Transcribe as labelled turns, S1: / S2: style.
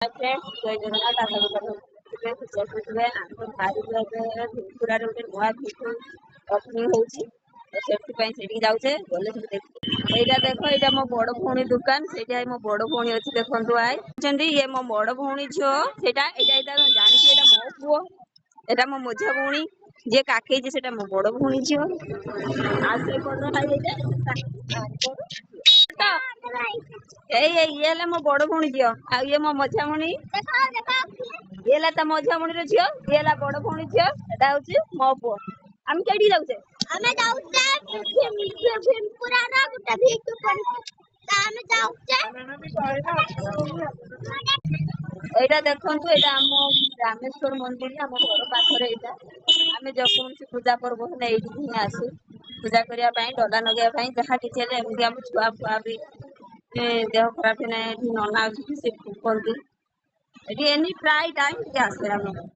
S1: friends जय जगन्नाथ आशा भिपुरार गोटे नुआ भितु ओपनिंग होची सेफ्टी सेठी जाऊे गले एटा देख एटा मो बड़ भौणी दुकान से मो बड़ भौणी अच्छी देखु आई ये मो बड़ भौणी झील सेटा जानी मो पुओ एटा मो मझा भौणी जे काके से मो बड़ भौणी झील आसे ये मो बड़ भौणी झील आ ये मो मझा भौणी ये ता मझा भौणी झील ये बड़ भौणी झील एटा हूँ मो पुओ आम कड़ी जाऊे
S2: ଆମେ ଯାଉଛେ ଭୀମପୁରାର ଗୋଟେ ଭିତୁ ପଡିଛି ଆମେ ଯାଉଛେ
S1: एटा देखंतु एटा हम रामेश्वर मंदिर हम घर पाखरे एटा आमे जकोसी पूजा पर्व हेले एठी ही आसु पूजा करिया पई डला नगिया पई जहा किछि हेले एमि हम छुआ फुआ भी देह खराब नै एठी नना से फुकंती एठी एनी प्राय टाइम के आसे हम